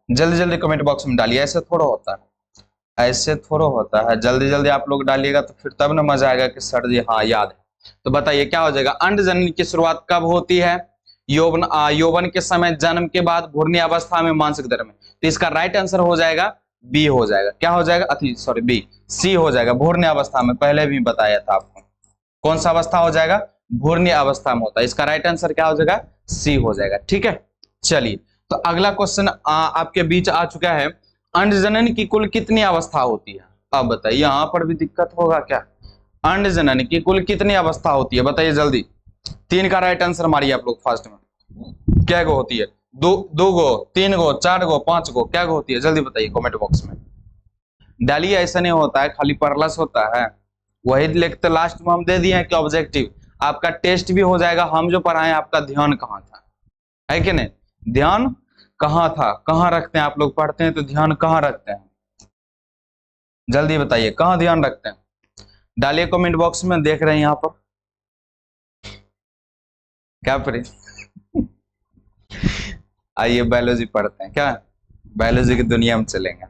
जल्दी जल्दी कमेंट बॉक्स में डालिए, ऐसे थोड़ा होता है, ऐसे थोड़ा होता है, जल्दी जल्दी आप लोग डालिएगा तो फिर तब ना मजा आएगा कि सर जी हाँ याद है। तो बताइए क्या हो जाएगा, अंडजनन की शुरुआत कब होती है, यौवन के समय, जन्म के बाद, भ्रूण अवस्था में, मानसिक धर्म में। तो इसका राइट आंसर हो जाएगा बी हो जाएगा। क्या हो जाएगा, सॉरी बी, सी हो जाएगा, भ्रूण अवस्था में। पहले भी बताया था आपको, कौन सा अवस्था हो जाएगा, भ्रूण अवस्था में होता है। इसका राइट आंसर क्या हो जाएगा, सी हो जाएगा। ठीक है, चलिए तो अगला क्वेश्चन आपके बीच आ चुका है, अंडजनन की कुल कितनी अवस्था होती है। अब बताइए, यहाँ पर भी दिक्कत होगा क्या, अंडजनन की कुल कितनी अवस्था होती है बताइए जल्दी। 3 का राइट आंसर मारिए आप लोग फास्ट में। क्या गो होती है, दो गो, 3 गो, 4 गो, 5 गो, क्या गो होती है जल्दी बताइए कमेंट बॉक्स में डालिए। ऐसा नहीं होता है खाली परलस होता है, वही लिखते लास्ट में हम दे दिए हैं कि ऑब्जेक्टिव। आपका टेस्ट भी हो जाएगा, हम जो पढ़ाएं आपका ध्यान कहाँ था, है कि नहीं, ध्यान कहाँ था, कहाँ रखते हैं आप लोग पढ़ते हैं तो ध्यान कहाँ रखते हैं, जल्दी बताइए कहाँ ध्यान रखते हैं, डालिए कमेंट बॉक्स में। देख रहे हैं यहाँ पर क्या पढ़े आइए बायोलॉजी पढ़ते हैं, क्या बायोलॉजी की दुनिया में चलेंगे।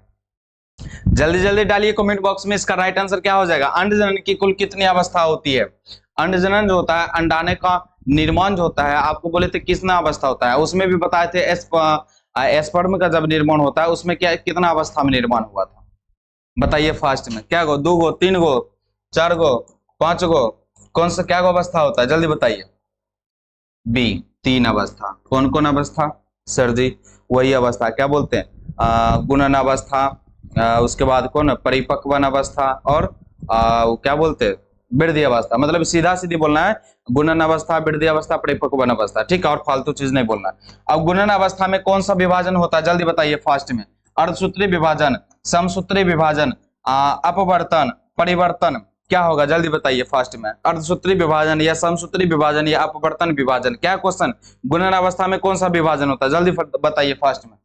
जल्दी जल्दी डालिए कमेंट बॉक्स में, इसका राइट आंसर क्या हो जाएगा, अंडजनन की कुल कितनी अवस्था होती है। अंडजनन जो होता है, अंडाणु का निर्माण जो होता है, आपको बोले थे कितना अवस्था होता है, उसमें भी बताए थे एस्पर्म का जब निर्माण होता है उसमें क्या कितना अवस्था में निर्माण हुआ था बताइए फास्ट में। क्या गो, 2 गो, 3 गो, 4 गो, 5 गो, कौन सा क्या गो अवस्था होता है जल्दी बताइए। बी, 3 अवस्था। कौन कौन अवस्था सर जी, वही अवस्था क्या बोलते हैं, गुणन अवस्था, उसके बाद कौन परिपक्वन अवस्था, और क्या बोलते हैं वृद्धि अवस्था। मतलब सीधा सीधी बोलना है, गुणन अवस्था, वृद्धि अवस्था, परिपक्वन अवस्था, ठीक है, और फालतू चीज नहीं बोलना है। अब गुणन अवस्था में कौन सा विभाजन होता है जल्दी बताइए फास्ट में, अर्धसूत्री विभाजन, समसूत्री विभाजन, अपवर्तन, परिवर्तन, क्या होगा जल्दी बताइए फास्ट में, अर्धसूत्री विभाजन या समसूत्री विभाजन या अपवर्तन विभाजन। क्या क्वेश्चन, गुणन अवस्था में कौन सा विभाजन होता है जल्दी बताइए फास्ट में,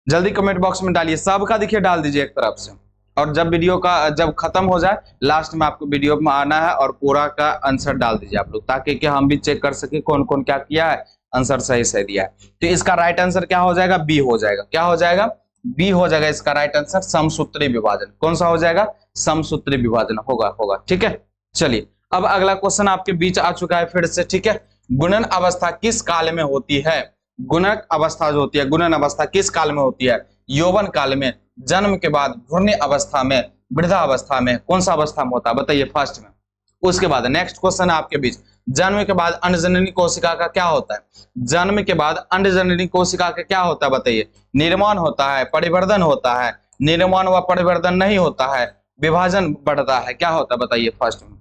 जल्दी कमेंट बॉक्स में डालिए, सबका देखिए डाल दीजिए एक तरफ से। और जब वीडियो का जब खत्म हो जाए लास्ट में आपको वीडियो में आना है और पूरा का आंसर डाल दीजिए आप लोग, ताकि कि हम भी चेक कर सके कौन कौन क्या किया है, आंसर सही सही दिया है। तो इसका राइट आंसर क्या हो जाएगा, बी हो जाएगा। क्या हो जाएगा, बी हो जाएगा इसका राइट आंसर, समसूत्री विभाजन। कौन सा हो जाएगा, समसूत्री विभाजन होगा। ठीक है, चलिए अब अगला क्वेश्चन आपके बीच आ चुका है फिर से। ठीक है, गुणन अवस्था किस काल में होती है, गुणक अवस्था जो होती है, गुणन अवस्था किस काल में होती है, यौवन काल में, जन्म के बाद, भ्रूण अवस्था में, वृद्धा अवस्था में, कौन सा अवस्था में होता है बताइए फास्ट में। उसके बाद नेक्स्ट क्वेश्चन है आपके बीच, जन्म के बाद अंडजननी कोशिका का क्या होता है, जन्म के बाद अंडजननी कोशिका का क्या होता है बताइए, निर्माण होता है, परिवर्धन होता है, निर्माण व परिवर्धन नहीं होता है, विभाजन बढ़ता है, क्या होता है बताइए फास्ट में,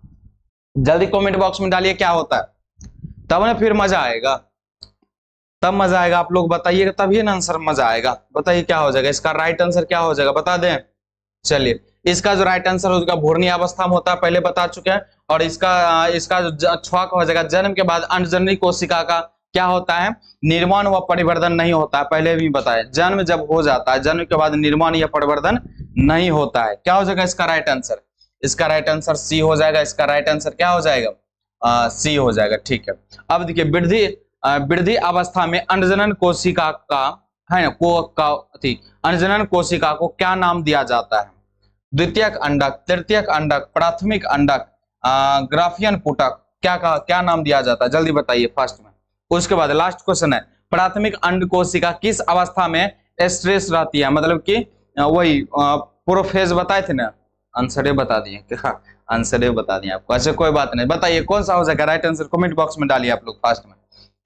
जल्दी कमेंट बॉक्स में डालिए क्या होता है, तब ना फिर मजा आएगा, तब मजा आएगा, आप लोग बताइएगा तभी ना आंसर मजा आएगा। बताइए क्या हो जाएगा, इसका राइट आंसर क्या हो जाएगा बता दें। चलिए इसका जो राइट आंसर होगा भ्रूण अवस्था में होता है, पहले बता चुके हैं। और इसका जो छुआ का हो जाएगा, जन्म के बाद अंडजननी कोशिका का क्या होता है, निर्माण व परिवर्धन नहीं होता है, पहले भी बताया। जन्म जब हो जाता है, जन्म के बाद निर्माण या परिवर्धन नहीं होता है, क्या हो जाएगा इसका राइट आंसर, इसका राइट आंसर सी हो जाएगा। इसका राइट आंसर क्या हो जाएगा, सी हो जाएगा। ठीक है, अब देखिए वृद्धि अवस्था में अंडजनन कोशिका का है ना अंडजनन कोशिका को क्या नाम दिया जाता है, द्वितीयक अंडक, तृतीयक अंडक, प्राथमिक अंडक, ग्राफियन पुटक, क्या नाम दिया जाता है जल्दी बताइए फास्ट में। उसके बाद लास्ट क्वेश्चन है, प्राथमिक अंड कोशिका किस अवस्था में स्ट्रेस रहती है, मतलब कि वही प्रोफेज बताए थे ना, आंसर बता दिए क्या, आंसर बता दिए आपको। अच्छा कोई बात नहीं, बताइए कौन सा हो जाएगा राइट आंसर, कमेंट बॉक्स में डालिए आप लोग फास्ट में,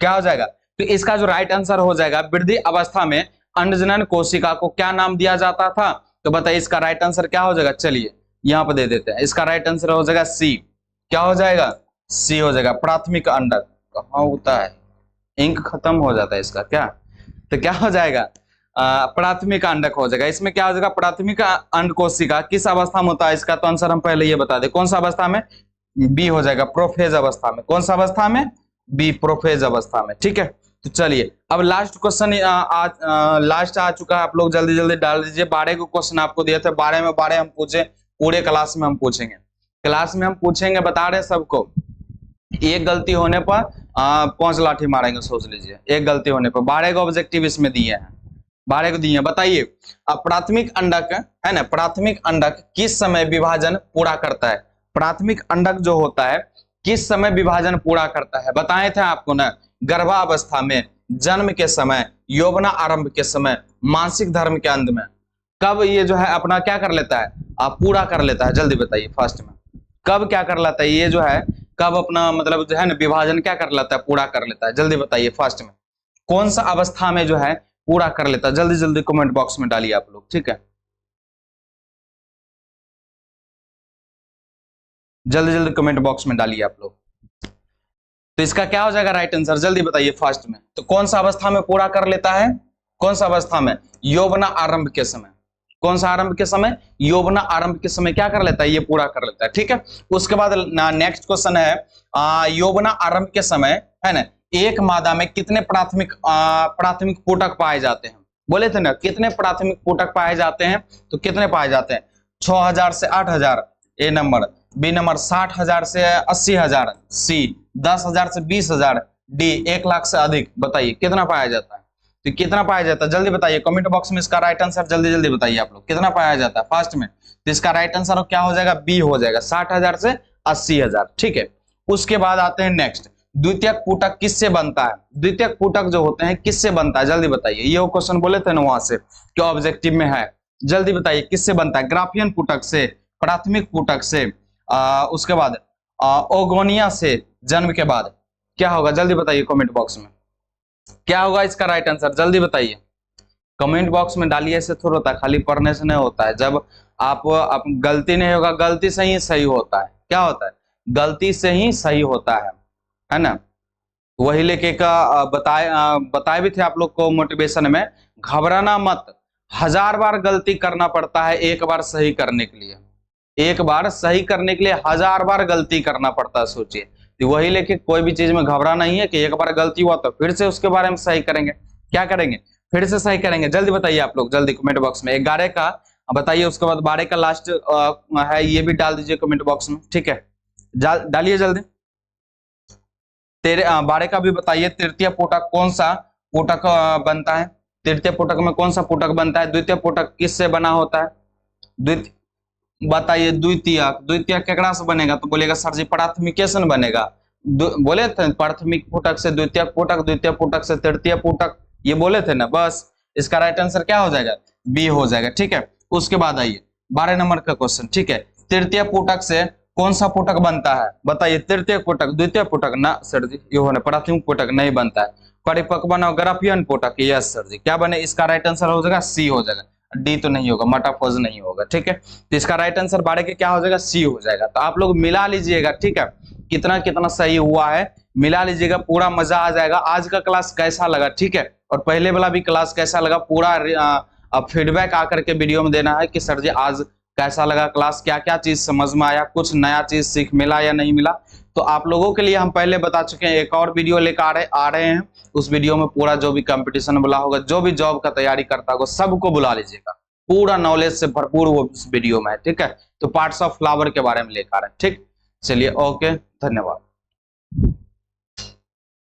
क्या हो जाएगा। तो इसका जो राइट आंसर हो जाएगा, वृद्धि अवस्था में अंडजनन कोशिका को क्या नाम दिया जाता था, तो बताइए इसका राइट आंसर क्या हो जाएगा, चलिए यहाँ पे दे देते हैं, इसका राइट आंसर हो जाएगा सी। क्या हो जाएगा, सी हो जाएगा। प्राथमिक अंडक कहाँ होता है, इंक खत्म हो जाता है इसका क्या, तो क्या हो जाएगा, प्राथमिक अंडक हो जाएगा। इसमें क्या हो जाएगा, प्राथमिक अंड कोशिका किस अवस्था में होता है, इसका तो आंसर हम पहले ये बता दें, कौन सा अवस्था में, बी हो जाएगा, प्रोफेज अवस्था में। कौन सा अवस्था में, बी, प्रोफेज अवस्था में। ठीक है, तो चलिए अब लास्ट क्वेश्चन लास्ट आ चुका है, आप लोग जल्दी जल्दी डाल दीजिए। 12 को क्वेश्चन आपको दिए थे, 12 में 12 हम पूछे, पूरे क्लास में हम पूछेंगे, क्लास में हम पूछेंगे, बता रहे हैं सबको। एक गलती होने पर 5 लाठी मारेंगे, सोच लीजिए, एक गलती होने पर। 12 को ऑब्जेक्टिव इसमें दिए हैं, 12 को दिए हैं। बताइए प्राथमिक अंडक है ना, प्राथमिक अंडक किस समय विभाजन पूरा करता है, प्राथमिक अंडक जो होता है किस समय विभाजन पूरा करता है, बताए थे आपको ना, गर्भावस्था में, जन्म के समय, यौवना आरंभ के समय, मासिक धर्म के अंत में। कब ये जो है अपना क्या कर लेता है, पूरा कर लेता है, जल्दी बताइए फास्ट में, कब क्या कर लेता है ये जो है, कब अपना मतलब जो है ना विभाजन क्या कर लेता है, पूरा कर लेता है, जल्दी बताइए फास्ट में, कौन सा अवस्था में जो है पूरा कर लेता है, जल्दी जल्दी कमेंट बॉक्स में डालिए आप लोग। ठीक है, जल्दी जल्दी कमेंट बॉक्स में डालिए आप लोग। तो इसका क्या हो जाएगा राइट आंसर, जल्दी बताइए फास्ट में। तो कौन सा अवस्था में पूरा कर लेता है, कौन सा अवस्था में, यौवना आरंभ के समय। कौन सा आरंभ के समय, यौवना आरंभ के समय क्या कर लेता है, ये पूरा कर लेता है। ठीक है, उसके बाद नेक्स्ट क्वेश्चन है यौवना आरंभ के समय है ना, एक मादा में कितने प्राथमिक प्राथमिक पोटक पाए जाते हैं, बोले थे ना कितने प्राथमिक पोटक पाए जाते हैं, तो कितने पाए जाते हैं, 6000 से 8000 ए नंबर, बी नंबर 60,000 से 80,000, सी 10,000 से 20,000, डी 1 लाख से अधिक। बताइए कितना पाया जाता है, तो कितना पाया जाता है, जल्दी बताइए कमेंट बॉक्स में इसका राइट आंसर जल्दी जल्दी बताइए आप लोग, कितना पाया जाता है फास्ट में। तो इसका राइट आंसर क्या हो जाएगा, बी हो जाएगा, 60,000 से 80,000। ठीक है, उसके बाद आते हैं नेक्स्ट, द्वितीयक पुटक किससे बनता है, द्वितीयक पुटक जो होते हैं किससे बनता है, जल्दी बताइए। ये वो क्वेश्चन बोले थे ना वहां से, क्या ऑब्जेक्टिव में है, जल्दी बताइए किससे बनता है, ग्राफियन पुटक से, प्राथमिक पुटक से, उसके बाद ओगोनिया से, जन्म के बाद क्या होगा, जल्दी बताइए कमेंट बॉक्स में, क्या होगा इसका राइट आंसर, जल्दी बताइए कमेंट बॉक्स में डालिए। ऐसे थोड़ा होता है, खाली पढ़ने से नहीं होता है, जब आप गलती नहीं होगा, गलती से ही सही होता है, क्या होता है, गलती से ही सही होता है ना। वही लेके का बताए भी थे आप लोग को मोटिवेशन में, घबराना मत, 1000 बार गलती करना पड़ता है एक बार सही करने के लिए, एक बार सही करने के लिए 1000 बार गलती करना पड़ता है, सोचिए। तो वही लेके कोई भी चीज में घबरा नहीं है कि एक बार गलती हुआ तो फिर से उसके बारे में सही करेंगे, क्या करेंगे, फिर से सही करेंगे। जल्दी बताइए आप लोग, जल्दी कमेंट बॉक्स में 11 का बताइए, उसके बाद 12 का लास्ट है ये भी डाल दीजिए कमेंट बॉक्स में। ठीक है, डालिए जल्दी। 12 का भी बताइए, तृतीय पोटक कौन सा पोटक बनता है, तृतीय पोटक में कौन सा पोटक बनता है, द्वितीय पोटक किससे बना होता है, द्वितीय बताइए, द्वितीयक, द्वितीयक केकड़ा से बनेगा, तो बोलेगा सर जी प्राथमिक से बनेगा, बोले थे प्राथमिक पोटक से द्वितीयक पोटक, द्वितीय पोटक से तृतीय पोटक, ये बोले थे ना, बस इसका राइट आंसर क्या हो जाएगा, बी हो जाएगा। ठीक है, उसके बाद आइए 12 नंबर का क्वेश्चन। ठीक है, तृतीय पोटक से कौन सा पोटक बनता है, बताइए, तृतीय पोटक, द्वितीय पोटक ना सर जी, ये होने प्राथमिक पोटक नहीं बनता है, परिपक्व बना ग्राफियन पोटक, यस सर जी, क्या बने, इसका राइट आंसर हो जाएगा सी हो जाएगा, डी तो नहीं होगा, मेटाफोज नहीं होगा। ठीक है, तो इसका राइट आंसर 12 के क्या हो जाएगा, सी हो जाएगा। तो आप लोग मिला लीजिएगा, ठीक है, कितना कितना सही हुआ है मिला लीजिएगा, पूरा मजा आ जाएगा। आज का क्लास कैसा लगा, ठीक है, और पहले वाला भी क्लास कैसा लगा, पूरा फीडबैक आकर के वीडियो में देना है कि सर जी आज कैसा लगा क्लास, क्या क्या चीज समझ में आया, कुछ नया चीज सीख मिला या नहीं मिला। तो आप लोगों के लिए हम पहले बता चुके हैं, एक और वीडियो लेकर आ रहे हैं, उस वीडियो में पूरा जो भी कंपटीशन वाला होगा, जो भी जॉब का तैयारी करता होगा, सबको बुला लीजिएगा, पूरा नॉलेज से भरपूर वो उस वीडियो में है। ठीक है, तो पार्ट्स ऑफ फ्लावर के बारे में लेकर आ रहे हैं। ठीक, चलिए ओके, धन्यवाद।